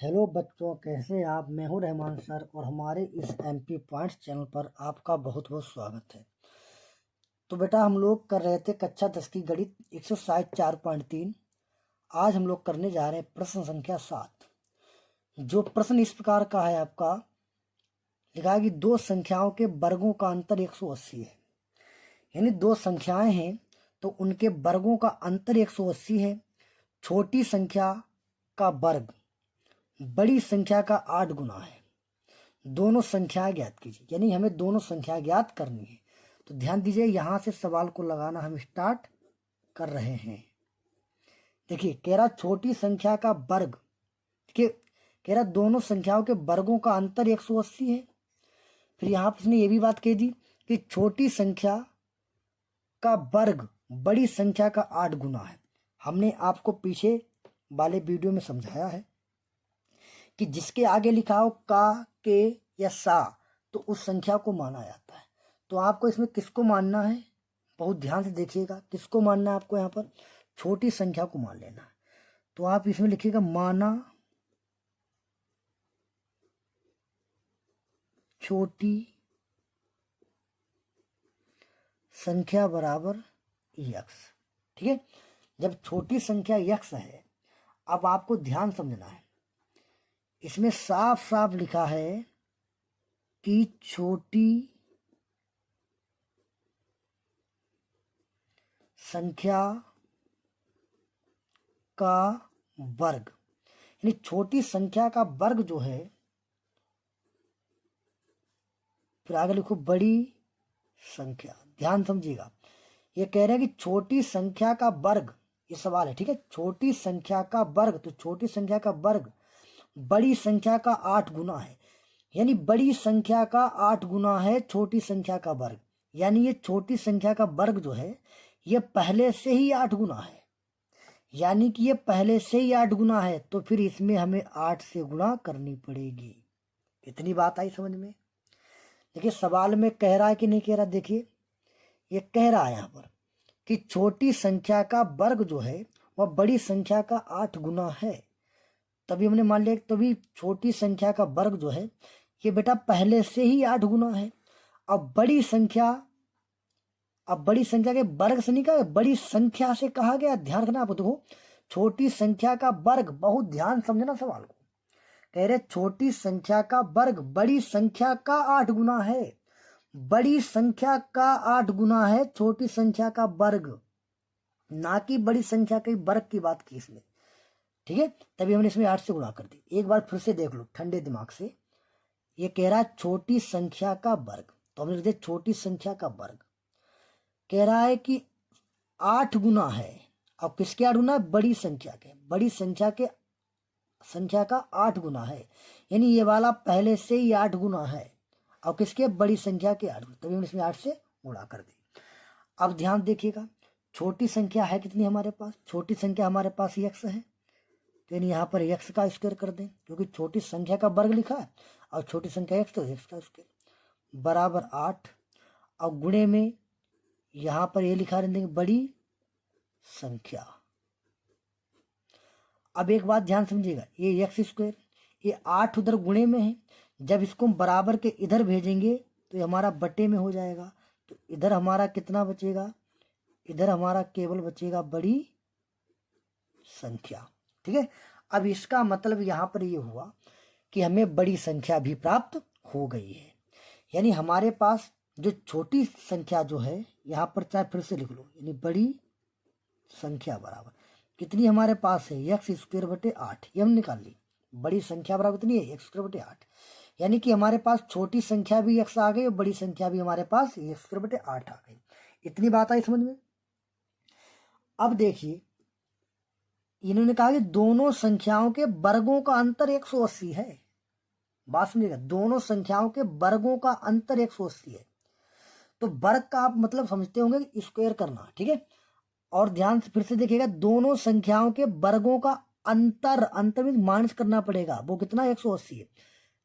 Hello बच्चों, कैसे हैं आप। मैं हूं रहमान सर और हमारे इस एमपी पॉइंट्स चैनल पर आपका बहुत बहुत स्वागत है। तो बेटा, हम लोग कर रहे थे कक्षा 10 की गणित एक्सरसाइज 4.3। आज हम लोग करने जा रहे हैं प्रश्न संख्या 7। जो प्रश्न इस प्रकार का है, आपका लिखा है कि दो संख्याओं के वर्गों का अंतर 180 है। यानी दो संख्याएं हैं तो उनके वर्गों का अंतर 180 है। छोटी संख्या का वर्ग बड़ी संख्या का 8 गुना है। दोनों संख्याएं ज्ञात कीजिए। यानी हमें दोनों संख्या ज्ञात करनी है। तो ध्यान दीजिए, यहां से सवाल को लगाना हम स्टार्ट कर रहे हैं। देखिए, कह रहा छोटी संख्या का वर्ग, कह रहा दोनों संख्याओं के वर्गों का अंतर 180 है। फिर यहां पर उसने ये भी बात कह दी कि छोटी संख्या का वर्ग बड़ी संख्या का 8 गुना है। हमने आपको पीछे वाले वीडियो में समझाया है कि जिसके आगे लिखा हो का, के या सा, तो उस संख्या को माना जाता है। तो आपको इसमें किसको मानना है, बहुत ध्यान से देखिएगा। किसको मानना है आपको, यहाँ पर छोटी संख्या को मान लेना है। तो आप इसमें लिखिएगा माना छोटी संख्या बराबर यक्स। ठीक है, जब छोटी संख्या यक्स है, अब आपको ध्यान समझना है। इसमें साफ साफ लिखा है कि छोटी संख्या का वर्ग, यानी छोटी संख्या का वर्ग जो है, फिर आगे लिखो बड़ी संख्या। ध्यान समझिएगा, ये कह रहे हैं कि छोटी संख्या का वर्ग, ये सवाल है। ठीक है, छोटी संख्या का वर्ग, तो छोटी संख्या का वर्ग बड़ी संख्या का 8 गुना है। यानी बड़ी संख्या का 8 गुना है छोटी संख्या का वर्ग। यानी ये छोटी संख्या का वर्ग जो है, ये पहले से ही 8 गुना है। यानी कि ये पहले से ही 8 गुना है, तो फिर इसमें हमें 8 से गुणा करनी पड़ेगी। इतनी बात आई समझ में। देखिए, सवाल में कह रहा है कि नहीं कह रहा। देखिए, ये कह रहा है यहाँ पर कि छोटी संख्या का वर्ग जो है वह बड़ी संख्या का 8 गुना है। तभी हमने मान लिया, तभी छोटी संख्या का वर्ग जो है ये बेटा पहले से ही 8 गुना है। अब बड़ी संख्या के वर्ग से नहीं कहा, बड़ी संख्या से कहा गया। ध्यान रखना आप। देखो, छोटी संख्या का वर्ग, बहुत ध्यान समझना सवाल को। कह रहे छोटी संख्या का वर्ग बड़ी संख्या का 8 गुना है। बड़ी संख्या का 8 गुना है छोटी संख्या का वर्ग, ना कि बड़ी संख्या के वर्ग की बात की इसमें। ठीक है, तभी हमने इसमें 8 से गुणा कर दी। एक बार फिर से देख लो ठंडे दिमाग से। ये कह रहा है छोटी संख्या का वर्ग, तो हमने लिख दिया छोटी संख्या का वर्ग। कह रहा है कि 8 गुना है। अब किसके 8 गुना है, बड़ी संख्या के। बड़ी संख्या का 8 गुना है। यानी ये वाला पहले से ही 8 गुना है। अब किसके, बड़ी संख्या के 8 गुना, तभी हमने इसमें 8 से गुणा कर दी। अब ध्यान देखिएगा, छोटी संख्या है कितनी हमारे पास, छोटी संख्या हमारे पास यक्स है। तो यानी यहाँ पर यक्स का स्क्वायर कर दें, क्योंकि छोटी संख्या का वर्ग लिखा है और छोटी संख्या यक्स, तो यक्स का स्क्वायर बराबर 8। और गुणे में यहाँ पर ये लिखा देंगे बड़ी संख्या। अब एक बात ध्यान समझिएगा, ये यक्स स्क्वायर, ये 8 उधर गुणे में है। जब इसको हम बराबर के इधर भेजेंगे तो ये हमारा बटे में हो जाएगा। तो इधर हमारा कितना बचेगा, इधर हमारा केवल बचेगा बड़ी संख्या। ठीक है, अब इसका मतलब यहाँ पर ये हुआ कि हमें बड़ी संख्या भी प्राप्त हो गई है। यानी हमारे पास जो छोटी संख्या जो है, यहाँ पर चाहे फिर से लिख लो, यानी बड़ी संख्या बराबर कितनी हमारे पास है, यक्स स्क्वायर बटे 8। ये हम निकाल ली। बड़ी संख्या बराबर कितनी है, यक्स स्क्वायर बटे 8। यानी कि हमारे पास छोटी संख्या भी यक्स आ गई और बड़ी संख्या भी हमारे पास यक्स स्क्वायर बटे 8 आ गई। इतनी बात आई समझ में। अब देखिए, इन्होंने कहा कि दोनों संख्याओं के वर्गों का अंतर 180 है। बात समझिएगा, दोनों संख्याओं के वर्गों का अंतर 180 है। तो वर्ग का आप मतलब समझते होंगे स्क्वायर करना। ठीक है, और ध्यान से फिर से देखिएगा, दोनों संख्याओं के वर्गों का अंतर में माइनस करना पड़ेगा। वो कितना, 180 है।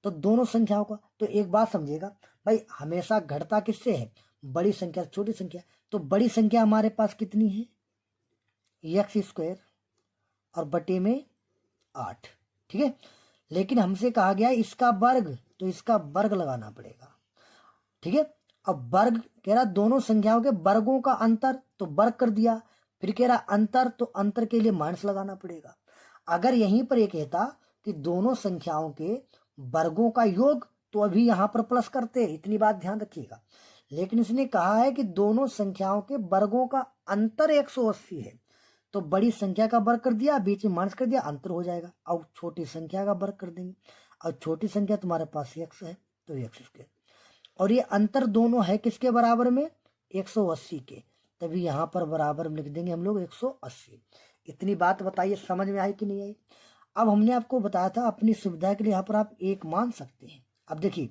तो दोनों संख्याओं का, तो एक बात समझिएगा भाई, हमेशा घटता किससे है, बड़ी संख्या से छोटी संख्या। तो बड़ी संख्या हमारे पास कितनी है, यक्स स्क्वायर और बटे में 8। ठीक है, लेकिन हमसे कहा गया है इसका वर्ग, तो इसका वर्ग लगाना पड़ेगा। ठीक है, अब वर्ग कह रहा दोनों संख्याओं के वर्गों का अंतर, तो वर्ग कर दिया। फिर कह रहा अंतर, तो अंतर के लिए माइनस लगाना पड़ेगा। अगर यहीं पर ये कहता कि दोनों संख्याओं के वर्गों का योग, तो अभी यहां पर प्लस करते, इतनी बात ध्यान रखिएगा। लेकिन इसने कहा है कि दोनों संख्याओं के वर्गों का अंतर 180 है, तो बड़ी संख्या का वर्ग कर दिया, बीच में माइनस कर दिया, अंतर हो जाएगा। अब छोटी संख्या का वर्ग कर देंगे, और छोटी संख्या तुम्हारे पास x है, तो x²। और ये अंतर दोनों है किसके बराबर में, 180 के, तभी यहाँ पर बराबर में लिख देंगे हम लोग 180। इतनी बात बताइए समझ में आई कि नहीं आई। अब हमने आपको बताया था अपनी सुविधा के लिए यहाँ पर आप 1 मान सकते हैं। अब देखिए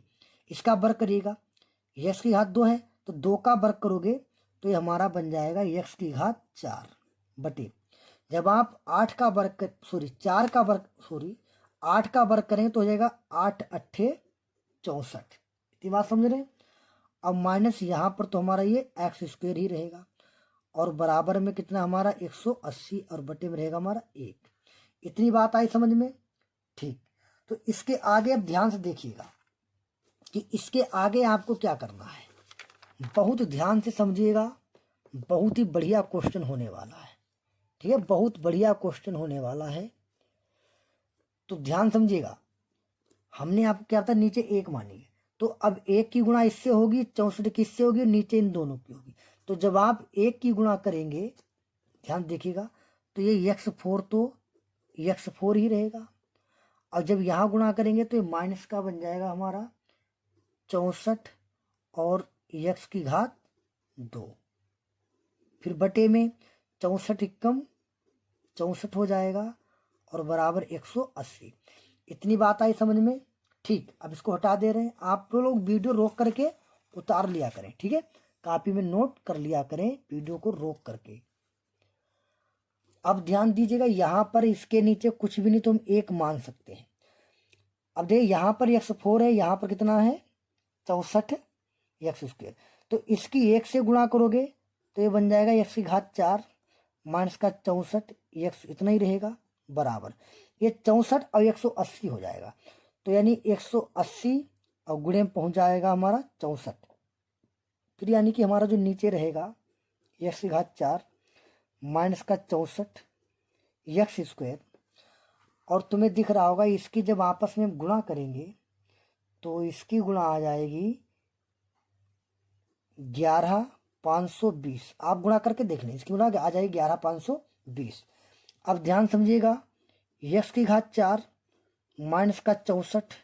इसका वर्ग करिएगा, x की घात 2 है, तो 2 का वर्ग करोगे तो ये हमारा बन जाएगा x की घात 4 बटे, जब आप 8 का वर्ग 8 का वर्ग करेंगे तो हो जाएगा 8 अट्ठे 64। इतनी बात समझ रहे हैं। अब माइनस यहाँ पर तो हमारा ये x² ही रहेगा, और बराबर में कितना हमारा 180, और बटे में रहेगा हमारा 1। इतनी बात आई समझ में। ठीक, तो इसके आगे अब ध्यान से देखिएगा कि इसके आगे आपको क्या करना है, बहुत ध्यान से समझिएगा, बहुत ही बढ़िया क्वेश्चन होने वाला है। ठीक है, बहुत बढ़िया क्वेश्चन होने वाला है, तो ध्यान समझिएगा। हमने आपको क्या था, नीचे 1 मानी है, तो अब 1 की गुणा इससे होगी, 64 किससे होगी, नीचे इन दोनों की होगी। तो जब आप 1 की गुणा करेंगे, ध्यान देखिएगा, तो ये x4 तो x4 ही रहेगा, और जब यहाँ गुणा करेंगे तो ये माइनस का बन जाएगा हमारा 64 और x की घात 2, फिर बटे में 64 एकम 64 हो जाएगा, और बराबर 180। इतनी बात आई समझ में। ठीक, अब इसको हटा दे रहे हैं। आप लोग वीडियो रोक करके उतार लिया करें, ठीक है, कॉपी में नोट कर लिया करें वीडियो को रोक करके। अब ध्यान दीजिएगा, यहाँ पर इसके नीचे कुछ भी नहीं तो हम 1 मान सकते हैं। अब देखिए यहाँ पर x4 है, यहाँ पर कितना है 64 x², तो इसकी 1 से गुणा करोगे तो ये बन जाएगा x की घात 4 माइनस का 64 x, इतना ही रहेगा, बराबर ये 64 और 180 हो जाएगा, तो यानी 180 और गुणे में पहुंच जाएगा हमारा 64। फिर यानी कि हमारा जो नीचे रहेगा x की घात 4 माइनस का 64 x², और तुम्हें दिख रहा होगा इसकी जब आपस में गुणा करेंगे तो इसकी गुणा आ जाएगी 11520। आप गुणा करके देख लें, इसकी गुणा आ जाएगी 11520। अब ध्यान समझिएगा, x की घात 4 माइनस का 64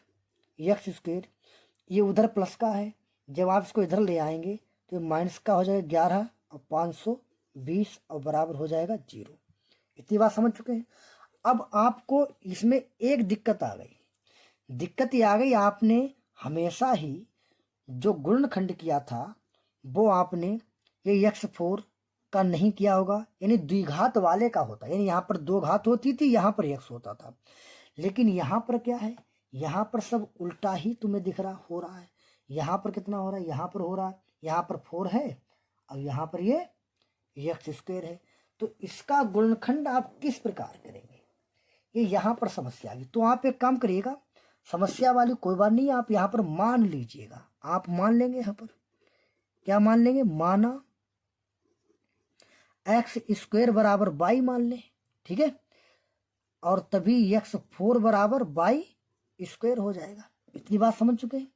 x², ये उधर प्लस का है, जब आप इसको इधर ले आएंगे तो माइनस का हो जाएगा 11 और 520, और बराबर हो जाएगा 0। इतनी बात समझ चुके हैं। अब आपको इसमें एक दिक्कत आ गई, दिक्कत ये आ गई, आपने हमेशा ही जो गुणनखंड किया था वो आपने ये x4 का नहीं किया होगा, यानी द्विघात वाले का होता, यानी यहाँ पर 2 घात होती थी, यहाँ पर x होता था। लेकिन यहाँ पर क्या है, यहाँ पर सब उल्टा ही तुम्हें दिख रहा हो रहा है। यहाँ पर कितना हो रहा है, यहाँ पर हो रहा है, यहाँ पर 4 है और यहाँ पर ये x² है। तो इसका गुणनखंड आप किस प्रकार करेंगे, ये यहाँ पर समस्या आ गई। तो आप एक काम करिएगा, समस्या वाली कोई बात नहीं, आप यहाँ पर मान लीजिएगा। आप मान लेंगे, यहाँ पर क्या मान लेंगे, माना x² बराबर y मान लें, ठीक है, और तभी x4 बराबर y² हो जाएगा। इतनी बात समझ चुके हैं।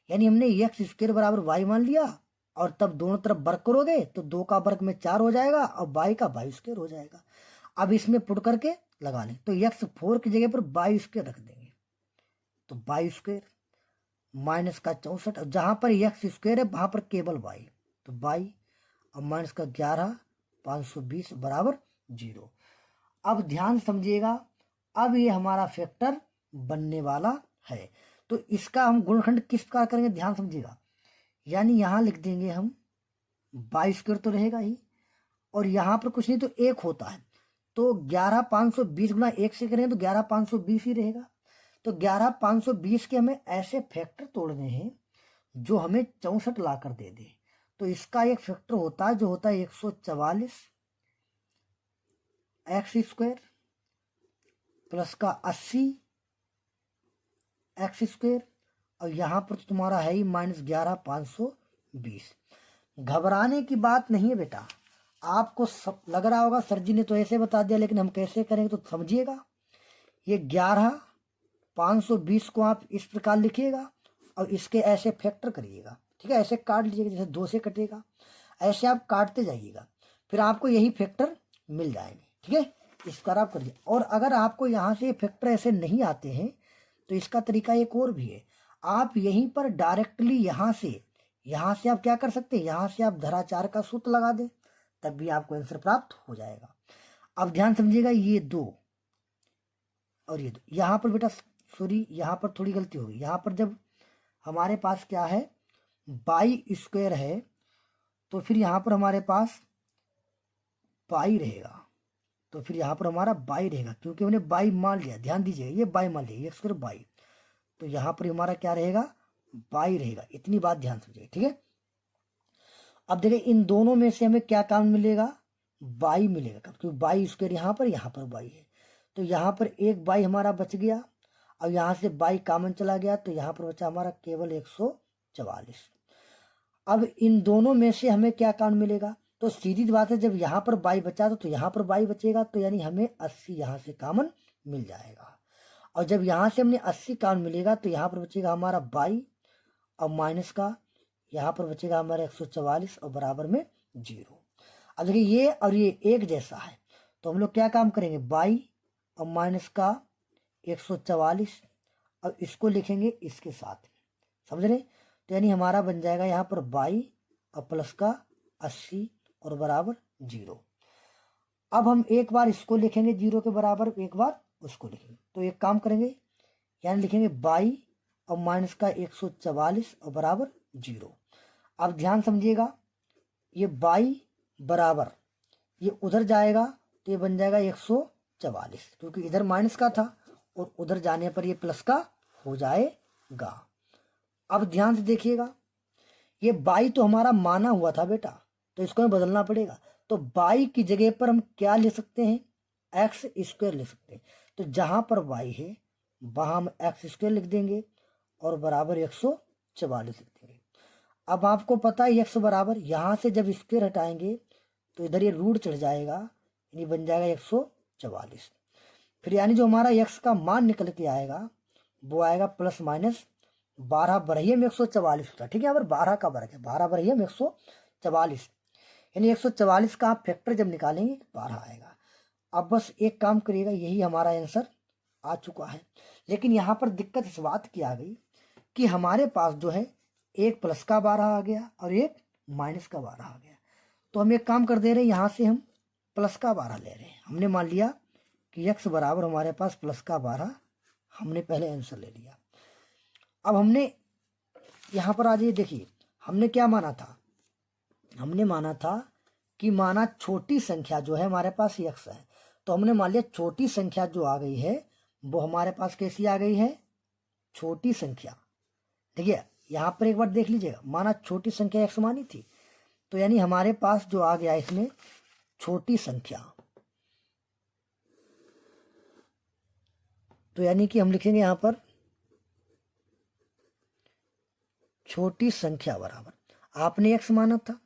यानी हमने x² बराबर y मान लिया, और तब दोनों तरफ वर्ग करोगे तो 2 का वर्ग में 4 हो जाएगा, और y का y² हो जाएगा। अब इसमें पुट करके लगा लें, तो x4 की जगह पर y² रख देंगे, तो y² माइनस का 64, और जहां पर x² है वहां पर केवल y, तो y और माइनस का 11 520 बराबर 0। अब ध्यान समझिएगा, अब ये हमारा फैक्टर बनने वाला है। तो इसका हम गुणनखंड किस प्रकार करेंगे, ध्यान समझिएगा। यानी यहां लिख देंगे हम y² तो रहेगा ही, और यहां पर कुछ नहीं तो 1 होता है, तो 11520 गुना 1 से करें तो 11520 ही रहेगा। तो 11520 के हमें ऐसे फैक्टर तोड़ने हैं जो हमें 64 ला कर दे दे। तो इसका एक फैक्टर होता है जो होता है 144 x² प्लस का 80 x², और यहाँ पर तो तुम्हारा है ही -11,520। घबराने की बात नहीं है बेटा। आपको सब लग रहा होगा सर जी ने तो ऐसे बता दिया, लेकिन हम कैसे करेंगे तो समझिएगा। ये 11,520 को आप इस प्रकार लिखिएगा और इसके ऐसे फैक्टर करिएगा, ठीक है। ऐसे काट लीजिएगा जैसे 2 से कटेगा, ऐसे आप काटते जाइएगा, फिर आपको यही फैक्टर मिल जाएंगे, ठीक है। इस पर आप करिए। और अगर आपको यहाँ से फैक्टर ऐसे नहीं आते हैं तो इसका तरीका एक और भी है। आप यहीं पर डायरेक्टली यहाँ से आप क्या कर सकते हैं, यहाँ से आप धराचार का सूत्र लगा दें, तब भी आपको आंसर प्राप्त हो जाएगा। अब ध्यान समझिएगा, ये 2 और ये 2, यहाँ पर बेटा सॉरी यहाँ पर थोड़ी गलती होगी। यहाँ पर जब हमारे पास क्या है y² है, तो फिर यहाँ पर हमारे पास y रहेगा, तो फिर यहाँ पर हमारा y रहेगा, क्योंकि हमने y मान लिया। ध्यान दीजिएगा, ये y मान लिया, x² y, तो यहाँ पर हमारा क्या रहेगा y रहेगा। इतनी बात ध्यान समझिए, ठीक है। अब देखिए इन दोनों में से हमें क्या काम मिलेगा, y मिलेगा, क्योंकि y² यहाँ पर y है, तो यहाँ पर एक y हमारा बच गया, और यहाँ से y कॉमन चला गया, तो यहाँ पर बचा हमारा केवल 144। अब इन दोनों में से हमें क्या काम मिलेगा, तो सीधी बात है, जब यहाँ पर y बचा तो यहाँ पर y बचेगा, तो यानी हमें 80 यहाँ से कॉमन मिल जाएगा। और जब यहाँ से हमने 80 कॉमन मिलेगा तो यहाँ पर बचेगा हमारा y, और माइनस का यहाँ पर बचेगा हमारा 144 और बराबर में 0। अब देखिए ये और ये एक जैसा है, तो हम लोग क्या काम करेंगे, y और माइनस का 144 और इसको लिखेंगे इसके साथ, समझ रहे। तो यानी हमारा बन जाएगा यहाँ पर y और प्लस का 80 और बराबर 0। अब हम एक बार इसको लिखेंगे 0 के बराबर, एक बार उसको लिखेंगे, तो एक काम करेंगे, यानी लिखेंगे y और माइनस का 144 और बराबर 0। अब ध्यान समझिएगा, ये y बराबर ये उधर जाएगा तो ये बन जाएगा 144, क्योंकि इधर माइनस का था और उधर जाने पर ये प्लस का हो जाएगा। अब ध्यान से देखिएगा, ये y तो हमारा माना हुआ था बेटा, तो इसको हमें बदलना पड़ेगा। तो y की जगह पर हम क्या ले सकते हैं, x² ले सकते हैं। तो जहां पर y है वहां हम x² लिख देंगे और बराबर 144 लिख देंगे। अब आपको पता है x बराबर, यहाँ से जब स्क्वायर हटाएंगे तो इधर ये रूट चढ़ जाएगा, यानी बन जाएगा 144। फिर यानी जो हमारा x का मान निकल के आएगा वो आएगा +-12 बरहिए में 144 होता है, ठीक है। यहाँ पर 12 का वर्ग है, 12 बरहिए में 144, यानी 144 का आप फैक्टर जब निकालेंगे 12 आएगा। अब बस एक काम करिएगा, यही हमारा आंसर आ चुका है। लेकिन यहाँ पर दिक्कत इस बात की आ गई कि हमारे पास जो है एक प्लस का 12 आ गया और एक माइनस का 12 आ गया। तो हम एक काम कर दे रहे हैं, यहाँ से हम प्लस का 12 ले रहे हैं। हमने मान लिया कि x बराबर हमारे पास प्लस का 12, हमने पहले आंसर ले लिया। अब हमने यहाँ पर आ जाइए, देखिए हमने क्या माना था, हमने माना था कि माना छोटी संख्या जो है हमारे पास x है, तो हमने मान लिया छोटी संख्या जो आ गई है वो हमारे पास कैसी आ गई है, छोटी संख्या। देखिए यहाँ पर एक बार देख लीजिएगा, माना छोटी संख्या x मानी थी, तो यानी हमारे पास जो आ गया इसमें छोटी संख्या, तो यानी कि हम लिखेंगे यहाँ पर छोटी संख्या बराबर, आपने x माना था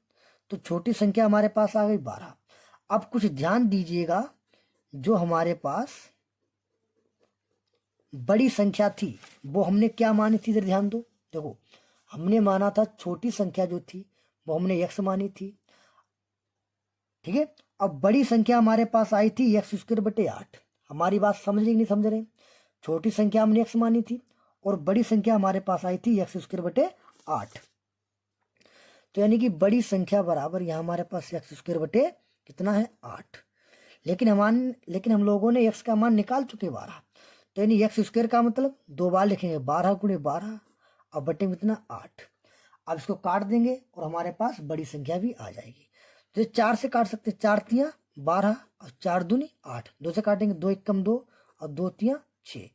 तो छोटी संख्या हमारे पास आ गई 12। अब कुछ ध्यान दीजिएगा, जो हमारे पास बड़ी संख्या थी वो हमने क्या मानी थी, इधर ध्यान दो। देखो हमने माना था छोटी संख्या जो थी वो हमने x मानी थी, ठीक है। अब बड़ी संख्या हमारे पास आई थी x²/8। हमारी बात समझ रहे नहीं समझ रहे, छोटी संख्या हमने x मानी थी और बड़ी संख्या हमारे पास आई थी x²/8। तो यानी कि बड़ी संख्या बराबर यहाँ हमारे पास x² कितना है 8। लेकिन हम लोगों ने x का मान निकाल चुके 12, तो यानी x² का मतलब 2 बार लिखेंगे, 12 × 12 और बटे में कितना 8। अब इसको काट देंगे और हमारे पास बड़ी संख्या भी आ जाएगी। तो 4 से काट सकते, 4 × 12 और 4 दूनी 8, 2 से काटेंगे 2 × 1 = 2 और 2 × 6।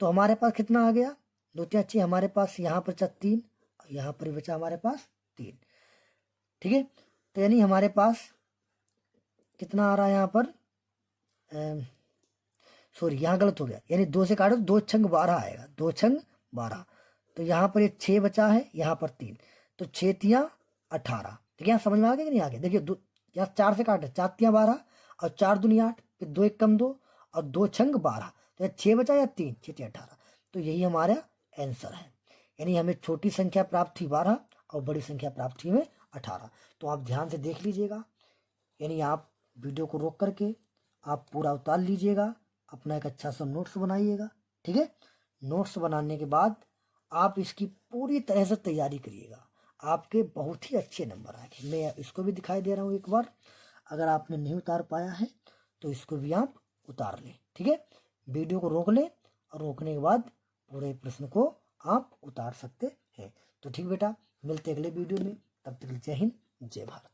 तो हमारे पास कितना आ गया, 2 × 6, हमारे पास यहाँ पर बचा 3 और यहाँ पर बचा हमारे पास 3, ठीक है। तो यानी हमारे पास कितना आ रहा है यहाँ पर, सॉरी यहाँ गलत हो गया, यानी 2 से काटो 2 × 12 आएगा, 2 × 12। तो यहाँ पर ये 6 बचा है, यहाँ पर 3, तो 6 तियाँ 18। ठीक है, यहाँ समझ में आ गया कि नहीं आ गया? देखिए यहाँ 4 से काटे, 4 तियाँ 12 और 4 दूनी 8, फिर 2 एक कम 2 और 2 छंग 12, तो यहाँ 6 बचा या 3, 6 तियाँ 18। तो यही हमारा आंसर है। यानी हमें छोटी संख्या प्राप्त हुई 12 और बड़ी संख्या प्राप्त हुई हमें 18। तो आप ध्यान से देख लीजिएगा, यानी आप वीडियो को रोक करके आप पूरा उतार लीजिएगा, अपना एक अच्छा सा नोट्स बनाइएगा। ठीक है, नोट्स बनाने के बाद आप इसकी पूरी तरह से तैयारी करिएगा, आपके बहुत ही अच्छे नंबर आएंगे। मैं इसको भी दिखाई दे रहा हूँ एक बार, अगर आपने नहीं उतार पाया है तो इसको भी आप उतार लें। ठीक है, वीडियो को रोक लें और रोकने के बाद पूरे प्रश्न को आप उतार सकते हैं। तो ठीक बेटा, मिलते अगले वीडियो में, तब तक जय हिंद जय भारत।